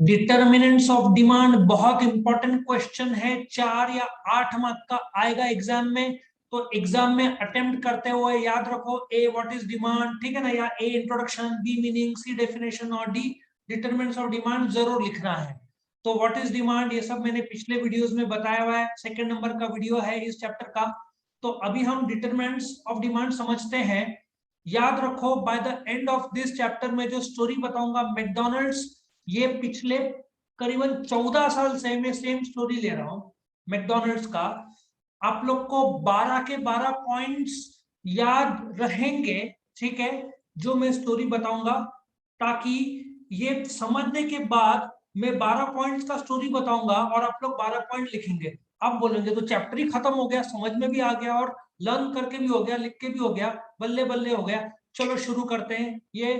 Determinants of demand बहुत important question है, 4 या 8 मार्क का आएगा एग्जाम में। तो एग्जाम में अटेम्प्ट करते हुए याद रखो, ए व्हाट इज डिमांड, ठीक है ना, या ए इंट्रोडक्शन, बी मीनिंग, सी डेफिनेशन और डी डिटर्मिनेंट्स ऑफ डिमांड जरूर लिखना है। तो व्हाट इज डिमांड ये सब मैंने पिछले वीडियोस में बताया हुआ है, सेकंड नंबर का वीडियो है इस चैप्टर का। तो अभी हम डिटर्मिनेंट्स ऑफ डिमांड समझते हैं। याद रखो, by the end of this chapter में जो स्टोरी बताऊंगा मैकडॉनल्ड्स, ये पिछले करीबन 14 साल से मैं सेम स्टोरी ले रहा हूं मैकडॉनल्ड्स का। आप लोग को 12 के 12 पॉइंट्स याद रहेंगे, ठीक है, जो मैं स्टोरी बताऊंगा, ताकि ये समझने के बाद मैं 12 पॉइंट्स का स्टोरी बताऊंगा और आप लोग 12 पॉइंट लिखेंगे। आप बोलेंगे तो चैप्टर ही खत्म हो गया, समझ में भी आ गया और लर्न करके भी हो गया, लिख के भी हो गया, बल्ले बल्ले हो गया। चलो शुरू करते हैं। ये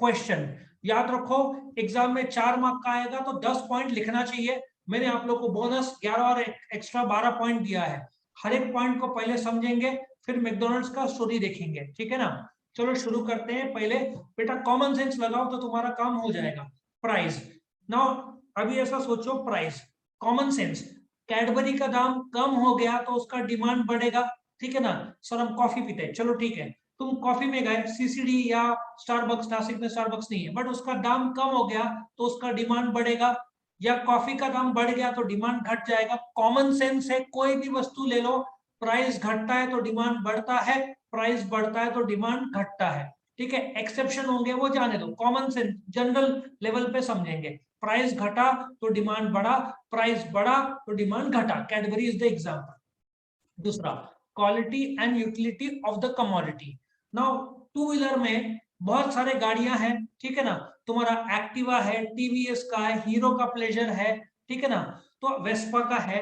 क्वेश्चन याद रखो, एग्जाम में 4 मार्क का आएगा तो 10 पॉइंट लिखना चाहिए। मैंने आप लोग को बोनस 11 और एक्स्ट्रा 12 पॉइंट दिया है। हर एक पॉइंट को पहले समझेंगे, फिर मैकडॉनल्ड्स का स्टोरी देखेंगे, ठीक है ना। चलो शुरू करते हैं। पहले बेटा कॉमन सेंस लगाओ तो तुम्हारा काम हो जाएगा। प्राइस नाउ, अभी ऐसा सोचो, प्राइस कॉमन सेंस, कैडबरी का दाम कम हो गया तो उसका डिमांड बढ़ेगा, ठीक है ना। सर हम कॉफी पीते हैं, चलो ठीक है, तुम कॉफी में गए, सीसीडी या स्टारबक्स, नासिक में स्टारबक्स नहीं है, बट उसका दाम कम हो गया तो उसका डिमांड बढ़ेगा, या कॉफी का दाम बढ़ गया तो डिमांड घट जाएगा। कॉमन सेंस है, कोई भी वस्तु ले लो, प्राइस घटता है तो डिमांड बढ़ता है, प्राइस बढ़ता है तो डिमांड घटता है, ठीक है। एक्सेप्शन होंगे वो जाने दो, कॉमन सेंस जनरल लेवल पे समझेंगे। प्राइस घटा तो डिमांड बढ़ा, प्राइस बढ़ा तो डिमांड घटा। Cadbury is the example. दूसरा, quality and utility of the commodity. Now two wheeler में बहुत सारे गाड़ियां हैं, ठीक है ना। तुम्हारा एक्टिवा है, टीवीएस का है, हीरो का प्लेजर है, ठीक है ना, तो वेस्पा का है।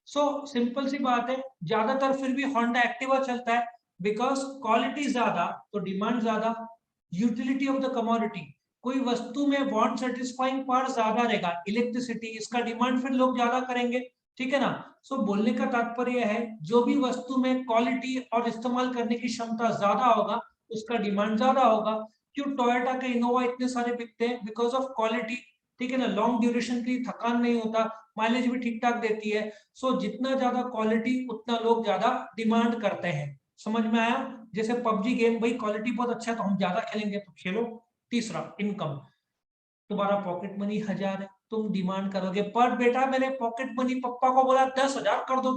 सो सिंपल सी बात है, ज्यादातर फिर भी होंडा एक्टिवा चलता है, बिकॉज क्वालिटी ज्यादा तो डिमांड ज्यादा। यूटिलिटी ऑफ द कमोडिटी, कोई वस्तु में वांट सेटिस्फाइंग पावर ज्यादा रहेगा, इलेक्ट्रिसिटी, इसका डिमांड फिर लोग ज्यादा करेंगे, ठीक है ना। सो बोलने का तात्पर्य है, जो भी वस्तु में क्वालिटी और इस्तेमाल करने की क्षमता ज्यादा होगा उसका डिमांड ज्यादा होगा। क्यों टोयोटा के इनोवा इतने सारे बिकते हैं? बिकॉज ऑफ क्वालिटी, ठीक है ना। लॉन्ग ड्यूरेशन की थकान नहीं होता, माइलेज भी ठीक ठाक देती है। सो जितना ज्यादा क्वालिटी उतना लोग ज्यादा डिमांड करते हैं। समझ में आया? जैसे पबजी गेम, भाई क्वालिटी बहुत अच्छा है तो हम ज्यादा खेलेंगे, तो खेलो। तीसरा, इनकम। तुम्हारा पॉकेट मनी 1000 है, तुम डिमांड करोगे, पर बेटा मैंने पॉकेट मनी पप्पा को बोला 10,000 कर दो,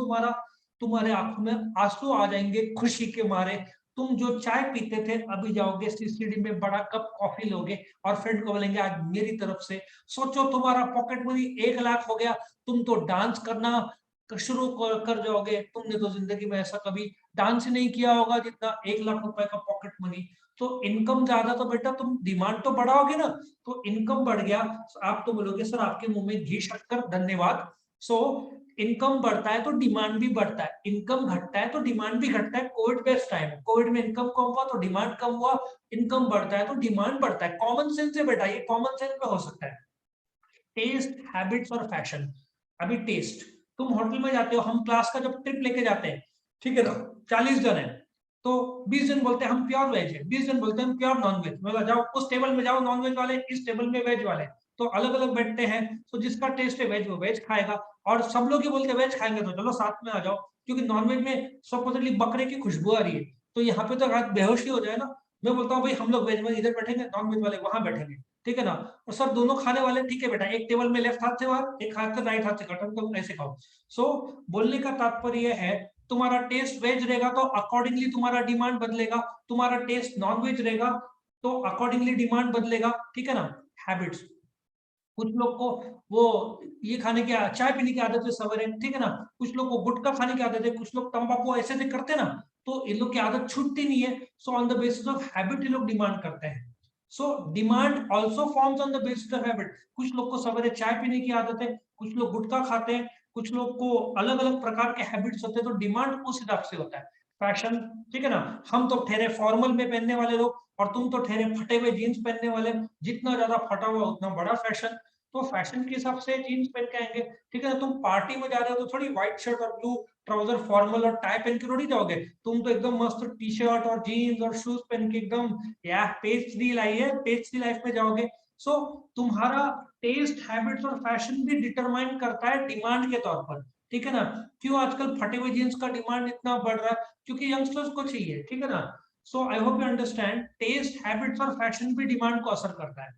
तुम्हारे आंखों में आंसू आ जाएंगे खुशी के मारे। तुम जो चाय पीते थे अभी जाओगे सीसीडी में बड़ा कप कॉफी लोगे और फ्रेंड को बोलेंगे आज मेरी तरफ से। सोचो तुम्हारा पॉकेट मनी 1 लाख हो गया, तुम तो डांस करना शुरू कर जाओगे। तुमने तो जिंदगी में ऐसा कभी डांस ही नहीं किया होगा जितना 1 लाख रुपए का पॉकेट मनी। तो इनकम ज्यादा तो बेटा तुम डिमांड तो बढ़ाओगे ना, तो इनकम बढ़ गया। आप तो बोलोगे सर आपके मुंह में घी शक्कर, धन्यवाद। सो इनकम बढ़ता है तो डिमांड भी बढ़ता है, इनकम घटता है तो डिमांड भी घटता है। कोविड बेस्ट टाइम, कोविड में इनकम कम हुआ तो डिमांड कम हुआ, इनकम बढ़ता है तो डिमांड बढ़ता है। कॉमन सेंस से बेटा, ये कॉमन सेंस में हो सकता है। टेस्ट, हैबिट्स और फैशन। अभी टेस्ट, तुम होटल में जाते हो, हम क्लास का जब ट्रिप लेके जाते हैं, ठीक है ना, 40 जन है, तो 20 जन बोलते हैं हम प्योर वेज है, 20 जन बोलते हैं हम प्योर नॉन वेज। बोला जाओ उस टेबल में जाओ नॉन वेज वाले, इस टेबल में वेज वाले, तो अलग अलग बैठते हैं। तो जिसका टेस्ट है वेज वो वेज खाएगा, और सब लोग ही बोलते हैं वेज खाएंगे तो चलो साथ में आ जाओ, क्योंकि नॉनवेज में सपोजिटली बकरे की खुशबू आ रही है, तो यहाँ पे तो रात बेहोशी हो जाए ना। मैं बोलता हूँ भाई हम लोग वेज में इधर बैठेंगे, नॉन वेज वाले वहां बैठेंगे, ठीक है ना। और सब दोनों खाने वाले, ठीक है बेटा, एक टेबल में लेफ्ट हाथ से बाहर, एक हाथ से राइट हाथ से कटन, तो ऐसे खाओ। सो बोलने का तात्पर्य है, तुम्हारा टेस्ट वेज रहेगा तो अकॉर्डिंगली तुम्हारा डिमांड बदलेगा, तुम्हारा टेस्ट नॉन वेज रहेगा तो अकॉर्डिंगली डिमांड बदलेगा, ठीक है ना। हैबिट्स, कुछ लोग को वो ये खाने की, चाय पीने की आदत है सवेरे, ठीक है ना। कुछ लोग को गुटखा खाने की आदत है, कुछ लोग तंबाकू ऐसे ऐसे करते हैं ना, तो इन लोग की आदत छूटती नहीं है। So on the basis of habit ये लोग डिमांड करते हैं। So demand also forms on the basis of habit. कुछ लोग को सवेरे चाय पीने की आदत है, कुछ लोग गुटखा खाते हैं, कुछ लोग को अलग अलग प्रकार के हैबिट्स होते हैं, तो डिमांड उस हिसाब से होता है। फैशन, ठीक है ना, हम तो ठहरे फॉर्मल में पहनने वाले लोग और तुम तो ठहरे फटे हुए जीन्स पहनने वाले, जितना ज्यादा फटा हुआ उतना बड़ा फैशन। तो फैशन के हिसाब से जीन्स पहन के आएंगे, ठीक है ना। तुम पार्टी में जा रहे हो तो थोड़ी व्हाइट शर्ट और ब्लू ट्राउजर फॉर्मल और टाई पहन के थोड़ी जाओगे, तुम तो एकदम मस्त टी शर्ट और जीन्स और शूज पहन के एकदम, या पेज थ्री लाई है, पेज थ्री लाइफ में जाओगे। सो तुम्हारा टेस्ट, हैबिट्स और फैशन भी डिटरमाइन करता है डिमांड के तौर पर, ठीक है ना। क्यों आजकल फटे हुए जीन्स का डिमांड इतना बढ़ रहा है? क्योंकि यंगस्टर्स को चाहिए, ठीक है ना। So I hope you understand, taste, habits और फैशन भी डिमांड को असर करता है।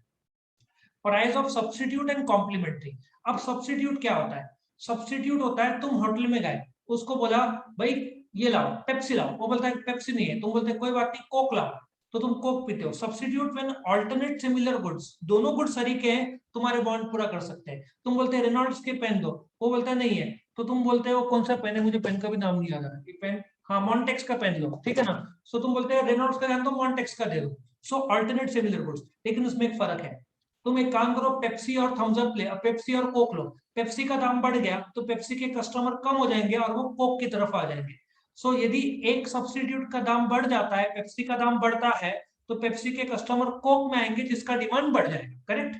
Price of substitute and complementary. अब सब्स्टिट्यूट क्या होता है? सब्स्टिट्यूट होता है तुम होटल में गए, उसको बोला भाई ये लाओ, पेप्सी लाओ, वो बोलता है पेप्सी नहीं है, तुम बोलते कोई बात नहीं कोक लाओ, तो तुम कोक पीते हो। Substitute when alternate similar goods, दोनों गुड्स सरीके हैं, तुम्हारे बॉन्ड पूरा कर सकते हैं। तुम बोलते हैं रेनॉल्ड्स के पेन दो, वो बोलता है नहीं है, तो तुम बोलते हो कौन सा पेन है, मुझे पेन का भी नाम नहीं याद आ रहा, ये पेन, हाँ मॉन्टेक्स का पेन लो, ठीक है ना। सो तुम बोलते हैं रेनॉल्ड्स का जान दो, मॉन्टेक्स का दे दो। सो अल्टरनेट सिमिलर गुड्स, लेकिन उसमें एक फर्क है। तुम एक काम करो, पेप्सी और थम्स अप ले, पेप्सी और कोक लो, पेप्सी का दाम बढ़ गया तो पेप्सी के कस्टमर कम हो जाएंगे और वो कोक की तरफ आ जाएंगे। सो यदि एक सब्स्टिट्यूट का दाम बढ़ जाता है, पेप्सी का दाम बढ़ता है, तो पेप्सी के कस्टमर कोक में आएंगे जिसका डिमांड बढ़ जाएगा, correct.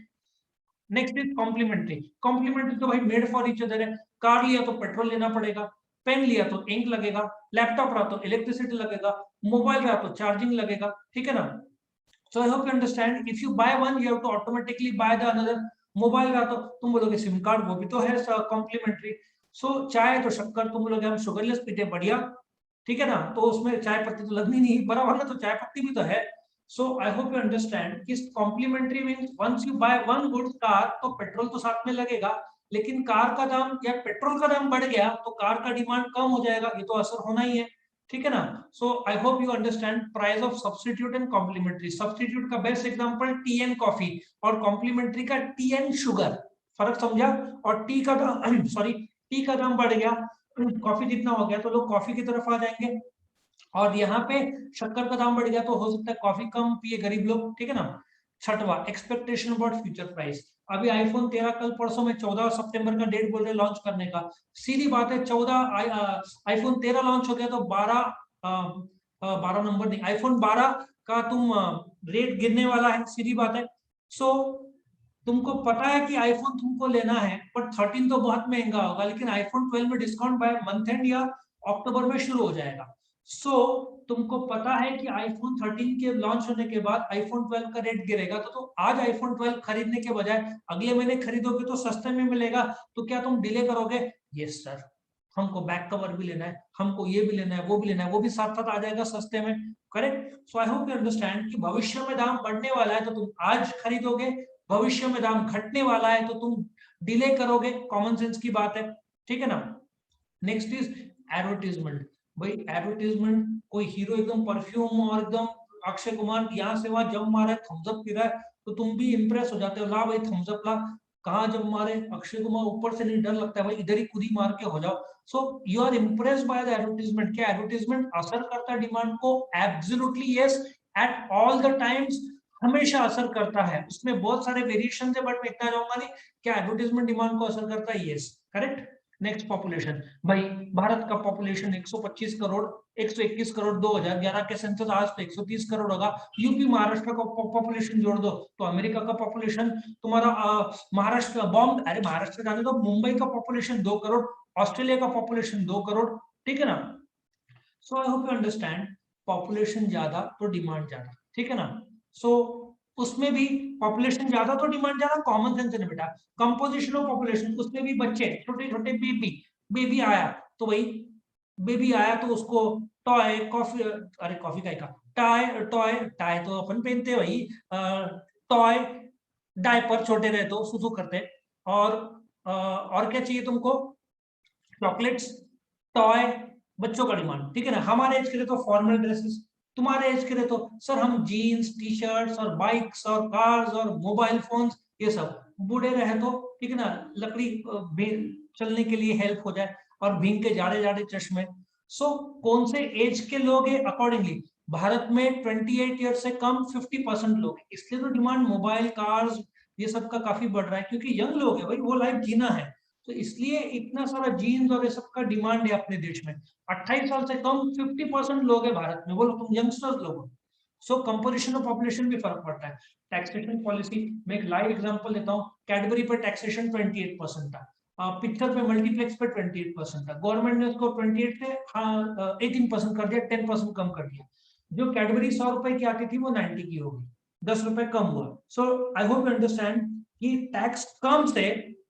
Next is complementary. Complementary तो भाई मेड फॉर ईच अदर है। कार लिया तो पेट्रोल लेना पड़ेगा, पेन लिया तो इंक लगेगा, लैपटॉप रहा तो इलेक्ट्रिसिटी लगेगा, मोबाइल रहा तो चार्जिंग लगेगा, ठीक है ना। So I hope you understand. If you buy one, you have to automatically buy the another. Mobile का तो तुम बोलोगे सिम कार्ड, वो भी तो है कॉम्प्लीमेंट्री। सो चाय तो शक्कर, तुम बोलोगे हम शुगरलेस पीते बढ़िया, ठीक है ना, तो उसमें चाय पत्ती तो लगनी नहीं, बराबर ना, तो चाय पत्ती भी तो है। So I hope you understand कि complementary means once you buy one goods car, तो पेट्रोल तो साथ में लगेगा, लेकिन कार का दाम या पेट्रोल का दाम बढ़ गया तो कार का डिमांड कम हो जाएगा, ये तो असर होना ही है, ठीक है ना। So I hope you understand price of substitute and complementary. Substitute का best example tea and coffee, और कॉम्प्लीमेंट्री का टी एन शुगर। फर्क समझा? और टी का दाम सॉरी, टी का दाम बढ़ गया, कॉफी जितना हो गया तो लोग कॉफी की तरफ आ जाएंगे, और यहाँ पे शक्कर का दाम बढ़ गया तो हो सकता है कॉफी कम पिए गरीब लोग, ठीक है ना। छठवा, एक्सपेक्टेशन अबाउट फ्यूचर प्राइस। अभी आईफोन 13 कल परसों में 14 सितंबर का डेट बोल रहे लॉन्च करने का। सीधी बात है, 14 आईफोन 13 लॉन्च हो गया तो 12 नंबर नहीं, आईफोन 12 का तुम रेट गिरने वाला है, सीधी बात है। सो तुमको पता है कि आईफोन तुमको लेना है, बट 13 तो बहुत महंगा होगा, लेकिन आईफोन 12 में डिस्काउंट बाय मंथ एंड या अक्टूबर में शुरू हो जाएगा। सो तुमको पता है कि आईफोन 13 के लॉन्च होने के बाद आईफोन 12 का रेट गिरेगा, तो आज आईफोन 12 खरीदने के बजाय अगले महीने खरीदोगे तो सस्ते में मिलेगा, तो क्या तुम डिले करोगे? यस सर, हमको बैक कवर भी लेना है, हमको ये भी लेना है, वो भी लेना है, वो भी साथ साथ आ जाएगा सस्ते में, correct. So I hope you understand कि भविष्य में दाम बढ़ने वाला है तो तुम आज खरीदोगे, भविष्य में दाम घटने वाला है तो तुम डिले करोगे, कॉमन सेंस की बात है, ठीक है ना। Next is advertisement. भाई एडवर्टीजमेंट, कोई हीरो एकदम परफ्यूम और एकदम अक्षय कुमार यहाँ से वहां जम मारा है, थम्स अप पी रहा है, तो तुम भी इंप्रेस हो जाते हो, ला भाई थम्स अप ला, कहाँ जम मारे अक्षय कुमार, ऊपर से नहीं डर लगता है भाई, इधर ही कूदी मार के हो जाओ। So you are impress by the advertisement. क्या एडवर्टीजमेंट असर करता है डिमांड को? Absolutely yes, at all the times, हमेशा असर करता है। उसमें बहुत सारे वेरिएशन है, बट मैं इतना जाऊंगा नहीं। क्या एडवर्टीजमेंट डिमांड को असर करता है? Yes, correct. Next, population. भाई भारत का पॉपुलेशन 125 करोड़, 121 करोड़ 2011 के सेंसस, आज तो 130 करोड़ होगा। यूपी महाराष्ट्र का पॉपुलेशन जोड़ दो तो अमेरिका का पॉपुलेशन तुम्हारा, महाराष्ट्र बॉम्ब, अरे महाराष्ट्र जाने दो, मुंबई का पॉपुलेशन 2 करोड़, ऑस्ट्रेलिया का पॉपुलेशन 2 करोड़, ठीक है ना। So I hope you understand, population ज्यादा तो डिमांड ज्यादा, ठीक है ना। सो उसमें भी पॉपुलेशन ज्यादा तो डिमांड ज्यादा, कॉमन सेंस है बेटा। कंपोजिशन ऑफ पॉपुलेशन, उसमें भी बच्चे, छोटे छोटे बेबी, बेबी आया तो वही, बेबी आया तो उसको टॉय, कॉफी, अरे कॉफी का टाय, टॉय, टाय तो अपन पहनते वही, टॉय, डायपर, छोटे रहे तो सुसु करते, और क्या चाहिए तुमको? चॉकलेट्स, टॉय, बच्चों का डिमांड, ठीक है ना। हमारे एज के लिए तो फॉर्मल ड्रेसेस, तुम्हारे एज के लिए तो सर हम जीन्स, टी शर्ट्स और बाइक्स और कार्स और मोबाइल फोन्स, ये सब। बूढ़े रहे तो ठीक है ना, लकड़ी चलने के लिए हेल्प हो जाए, और भींग के जाड़े जाड़े चश्मे। सो कौन से एज के लोग हैं अकॉर्डिंगली, भारत में 28 ईयर से कम 50% लोग हैं, इसलिए तो डिमांड मोबाइल, कार्स, ये सब का काफी बढ़ रहा है, क्योंकि यंग लोग है भाई, वो लाइफ जीना है, तो इसलिए इतना सारा जीन्स और ये सब का डिमांड है अपने देश में। 28 साल से कम 50% लोग है भारत में, बोलो तुम यंगस्टर्स लोग हो। सो कंपोजिशन ऑफ पॉपुलेशन भी फर्क पड़ता है। टैक्सेशन पॉलिसी में एक लाइव एग्जांपल देता हूँ, कैडबरी पर टैक्सेशन 28% था, पिक्चर पे मल्टीप्लेक्स पे 28% था, गवर्नमेंट ने उसको 28 से 18% कर दिया, 10% कम कर दिया। जो कैडबरी 100 रुपए की आती थी वो 90 की होगी, ₹10 कम हुआ। सो आई होप यू अंडरस्टैंड कि टैक्स कम से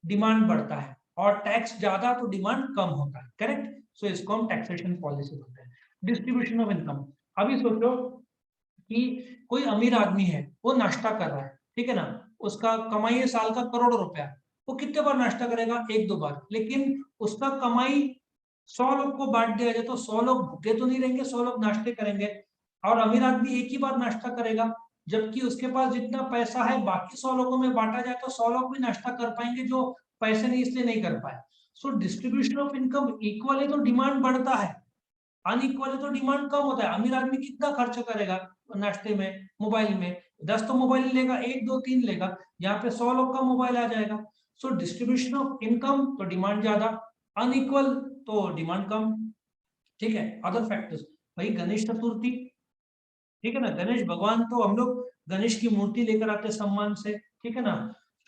डिमांड बढ़ता है और टैक्स ज्यादा तो डिमांड कम होता है, करेक्ट। सो इसको हम टैक्सेशन पॉलिसी बोलते हैं। डिस्ट्रीब्यूशन ऑफ इनकम, अभी सोचो कि कोई अमीर आदमी है, वो नाश्ता कर रहा है, ठीक है ना, उसका कमाई है साल का करोड़ों रुपया, वो कितने बार नाश्ता करेगा? 1-2 बार। लेकिन उसका कमाई 100 लोग को बांट दिया जाए तो 100 लोग भूखे तो नहीं रहेंगे, 100 लोग नाश्ते करेंगे। और अमीर आदमी एक ही बार नाश्ता करेगा, जबकि उसके पास जितना पैसा है बाकी 100 लोगों में बांटा जाए तो 100 लोग भी नाश्ता कर पाएंगे जो पैसे नहीं इसलिए नहीं कर पाए। So distribution of income equal है तो डिमांड बढ़ता है, अनइक्वल है तो डिमांड कम होता है। अमीर आदमी कितना खर्च करेगा नाश्ते में, मोबाइल में? 10 तो मोबाइल लेगा, 1, 2, 3 लेगा, यहाँ पे 100 लोग का मोबाइल आ जाएगा। सो डिस्ट्रीब्यूशन ऑफ इनकम तो डिमांड ज्यादा, अनइक्वल तो डिमांड कम, ठीक है। अदर फैक्टर्स, भाई गणेश चतुर्थी, ठीक है ना, गणेश भगवान तो हम लोग गणेश की मूर्ति लेकर आते हैं सम्मान से, ठीक है ना।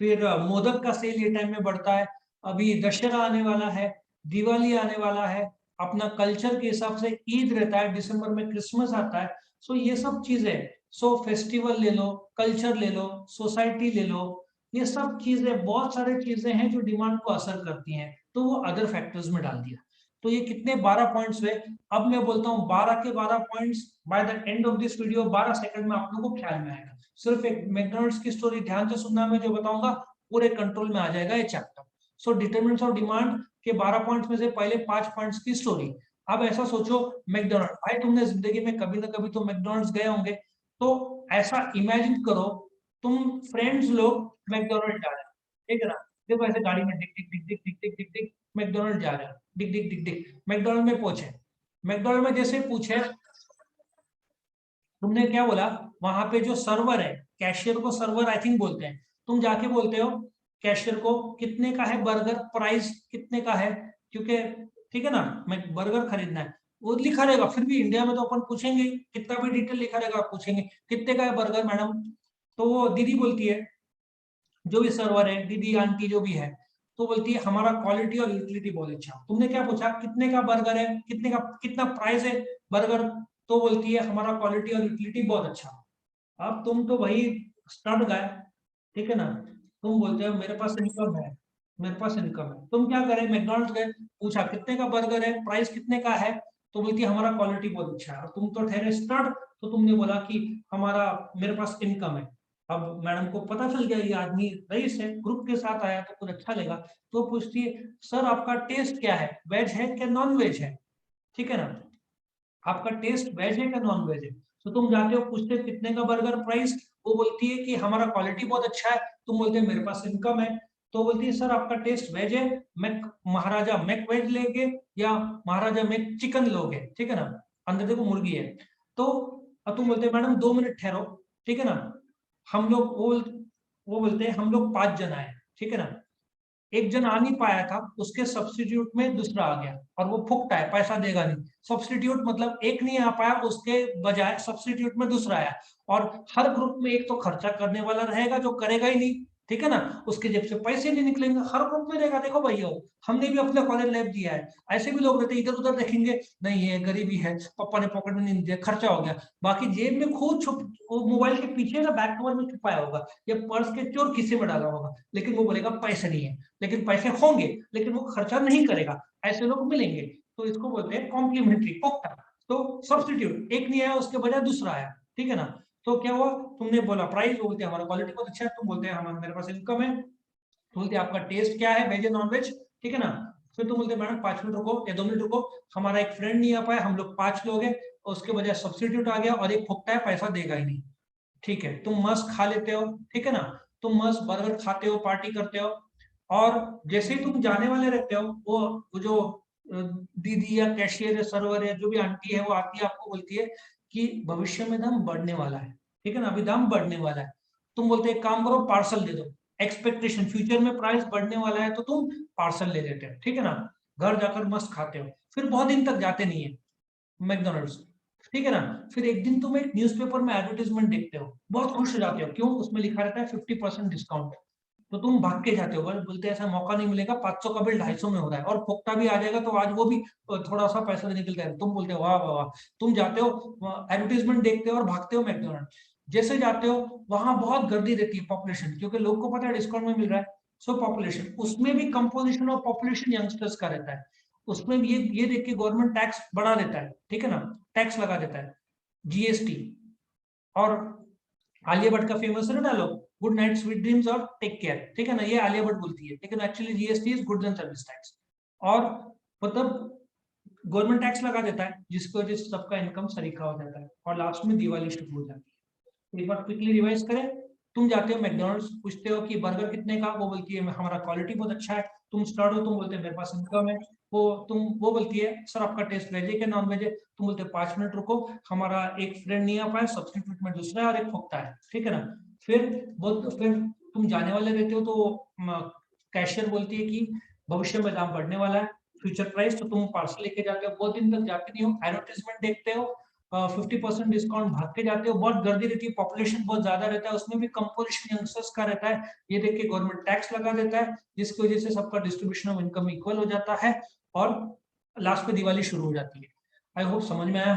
फिर मोदक का सेल ये टाइम में बढ़ता है। अभी दशहरा आने वाला है, दिवाली आने वाला है, अपना कल्चर के हिसाब से ईद रहता है, दिसंबर में क्रिसमस आता है। सो ये सब चीजें, सो फेस्टिवल ले लो, कल्चर ले लो, सोसाइटी ले लो, ये सब चीजें, बहुत सारी चीजें हैं जो डिमांड को असर करती हैं, तो वो अदर फैक्टर्स में डाल दिया। तो ये कितने 12 पॉइंट्स हुए। अब मैं बोलता हूँ 12 के 12 points by the end of this video 12 second में आप लोगों को ख्याल में आएगा। सिर्फ एक मैकडॉनल्ड्स की स्टोरी ध्यान से सुनना, मैं जो बताऊंगा पूरे कंट्रोल में आ जाएगा ये chapter. So determinants of demand के 12 पॉइंट्स में से पहले 5 पॉइंट्स की स्टोरी। अब ऐसा सोचो, मैकडॉनल्ड, भाई तुमने जिंदगी में कभी ना कभी तो मैकडॉनल्ड्स गए होंगे, तो ऐसा इमेजिन करो तुम फ्रेंड्स लोग मैकडॉनल्ड जा रहे हैं, ठीक है ना। देखो ऐसे गाड़ी में डिक डिक डिक डिक डिक डिक डिक डिक मैकडॉनल्ड जा रहे हैं, डिक डिक डिक डिक मैकडॉनल्ड में पहुंचे। मैकडॉनल्ड में जैसे पूछे, तुमने क्या बोला? वहां पे जो सर्वर है, कैशियर को सर्वर आई थिंक बोलते हैं, तुम जाके बोलते हो कैशियर को कितने का है बर्गर, प्राइस कितने का है, क्योंकि ठीक है ना, मैं बर्गर खरीदना है। वो लिखा रहेगा, फिर भी इंडिया में तो अपन पूछेंगे, कितना भी डिटेल लिखा रहेगा पूछेंगे कितने का है बर्गर मैडम। तो वो दीदी बोलती है, जो भी सर्वर है, दीदी आंटी जो भी है, तो बोलती है हमारा क्वालिटी और यूटिलिटी बहुत अच्छा। तुमने क्या पूछा? कितने का बर्गर है, कितने का, कितना प्राइस है बर्गर? तो बोलती है हमारा क्वालिटी और यूटिलिटी बहुत अच्छा। अब तुम तो भाई स्टड गए, ठीक है ना, तुम बोलते हो मेरे पास इनकम है, मेरे पास इनकम है। तुम क्या करें, मैकडॉनल्ड्स गए, पूछा कितने का बर्गर है, प्राइस कितने का है, तो बोलती है हमारा क्वालिटी बहुत अच्छा है। और तुम तो ठहरे स्टड, तो तुमने बोला कि हमारा, मेरे पास इनकम है। अब मैडम को पता चल गया ये आदमी रईस है, ग्रुप के साथ आया तो कुछ अच्छा लेगा, तो पूछती है सर आपका टेस्ट क्या है, वेज है क्या नॉन वेज है, ठीक है ना, आपका टेस्ट वेज है क्या नॉन वेज है। तो तुम जाते हो पूछते हो कितने का बर्गर प्राइस, वो बोलती है कि हमारा क्वालिटी बहुत अच्छा है, तुम बोलते हैं मेरे पास इनकम है। तो बोलती है सर आपका टेस्ट वेज है, मैक महाराजा मैक वेज लेंगे या महाराजा मैक चिकन लोगे, ठीक है ना, अंदर देखो मुर्गी है। तो अब तुम बोलते हैं मैडम 2 मिनट ठहरो, ठीक है ना, हम लोग वो बोलते हैं हम लोग 5 जन आए, ठीक है ना, एक जन आ नहीं पाया था, उसके सब्स्टिट्यूट में दूसरा आ गया और वो फुकता है, पैसा देगा नहीं। सब्स्टिट्यूट मतलब एक नहीं आ पाया, उसके बजाय सब्स्टिट्यूट में दूसरा आया। और हर ग्रुप में एक तो खर्चा करने वाला रहेगा जो करेगा ही नहीं, ठीक है ना, उसके जेब से पैसे नहीं निकलेंगे, हर ग्रुप में रहेगा। देखो भैया, हमने भी अपने कॉलेज लाइफ दिया है, ऐसे भी लोग रहते, इधर उधर देखेंगे, नहीं है गरीबी है, पापा ने पॉकेट में नहीं दिया, खर्चा हो गया, बाकी जेब में खुद छुप, वो मोबाइल के पीछे ना बैक कवर में छुपाया होगा या पर्स के चोर किसी में डाला होगा, लेकिन वो बोलेगा पैसे नहीं है, लेकिन पैसे होंगे, लेकिन वो खर्चा नहीं करेगा। ऐसे लोग मिलेंगे, तो इसको बोलते हैं कॉम्प्लीमेंट्री, पोक्टा। तो सब्स्टिट्यूट, एक नहीं आया उसके बजाय दूसरा आया, ठीक है ना। तो क्या हुआ, तुमने बोला प्राइस, वो बोलते हैं हमारा क्वालिटी बहुत अच्छा है, तुम बोलते हैं हमारे मेरे पास इनकम है, तो बोलते हैं आपका टेस्ट क्या है, वेज या नॉन वेज, ठीक है ना। फिर तुम बोलते हैं मैडम 5 मिनट रुको या 2 मिनट रुको, हमारा एक फ्रेंड नहीं आ पाया, हम लोग 5 लोग हैं, और उसके बजाय सब्स्टिट्यूट आ गया और एक फुकता है, पैसा देगा ही नहीं, ठीक है। तुम मस्त खा लेते हो, ठीक है ना, तुम मस्त बर्गर खाते हो, पार्टी करते हो, और जैसे ही तुम जाने वाले रहते हो, वो जो दीदी या कैशियर या सर्वर या जो भी आंटी है वो आती है, आपको बोलती है कि भविष्य में दाम बढ़ने वाला है, ठीक है ना, अभी दाम बढ़ने वाला है। तुम बोलते एक काम करो पार्सल दे दो, एक्सपेक्टेशन फ्यूचर में प्राइस बढ़ने वाला है, तो तुम पार्सल ले लेते हो, ठीक है ना, घर जाकर मस्त खाते हो, फिर बहुत दिन तक जाते नहीं है मैकडोनल्ड्स, ठीक है ना। फिर एक दिन तुम एक न्यूज़पेपर में एडवर्टाइजमेंट देखते हो, बहुत खुश हो जाते हो, क्यों? उसमें लिखा रहता है 50% डिस्काउंट। तो तुम भाग के जाते हो, बोलते हैं ऐसा मौका नहीं मिलेगा, 500 का बिल 250 में हो रहा है और पोक्ता भी आ जाएगा, तो आज वो भी थोड़ा सा पैसा देने के लिए, तुम बोलते हो वाह वाह वाह, तुम जाते हो एडवर्टाइजमेंट देखते हो और भागते हो मैकडोनल्ड। जैसे जाते हो वहां बहुत गर्दी रहती है पॉपुलेशन, क्योंकि लोग को पता है डिस्काउंट में मिल रहा है। सो पॉपुलेशन, उसमें भी कंपोजिशन ऑफ पॉपुलेशन यंगस्टर्स का रहता है, उसमें भी ये देख के गवर्नमेंट टैक्स बढ़ा देता है, ठीक है ना, टैक्स लगा देता है, जीएसटी। और आलिया भट्ट का फेमस है ना dialogue, good night sweet dreams और टेक केयर, ठीक है ना, ये आलिया भट्ट बोलती है, लेकिन actually GST is goods and service tax. और मतलब गवर्नमेंट टैक्स लगा देता है, जिसकी वजह से सबका इनकम सरीखा हो जाता है, और लास्ट में दिवाली शुरू हो जाती है। एक बार क्विकली रिवाइज करें, तुम जाते हो मैकडोनल्ड्स, पूछते हो कि बर्गर कितने का, वो बोलती है हमारा क्वालिटी बहुत अच्छा है। तुम स्टार्ट हो, तुम बोलते हैं मेरे पास इनकम है, वो बोलती है सर आपका टेस्ट वेज है क्या नॉन वेज है, तुम बोलते 5 मिनट रुको, हमारा एक फ्रेंड नहीं आ पाया, सब्स्टिट्यूट में दूसरा है और एक फुकता है, ठीक है ना। फिर तुम जाने वाले रहते हो, तो कैशियर बोलती है कि भविष्य में दाम बढ़ने वाला है, फ्यूचर प्राइस, तो तुम पार्सल लेके जाते हो, बहुत दिन तक जाते नहीं हो, एडवर्टाइजमेंट देखते हो, 50% डिस्काउंट भाग के जाते हो, बहुत गर्दी रहती है, पॉपुलेशन बहुत ज्यादा रहता है, उसमें भी कंपोजिशन यंगस्टर्स का रहता है, ये देख के गवर्नमेंट टैक्स लगा देता है, जिसकी वजह से सबका डिस्ट्रीब्यूशन ऑफ इनकम इक्वल हो जाता है, और लास्ट में दिवाली शुरू हो जाती है। आई होप समझ में आया,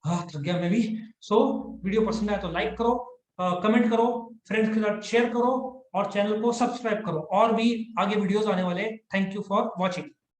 हाँ थक गया मैं भी। सो वीडियो पसंद आया तो लाइक करो, कमेंट करो, फ्रेंड्स के साथ शेयर करो, और चैनल को सब्सक्राइब करो, और भी आगे वीडियोस आने वाले। Thank you for watching.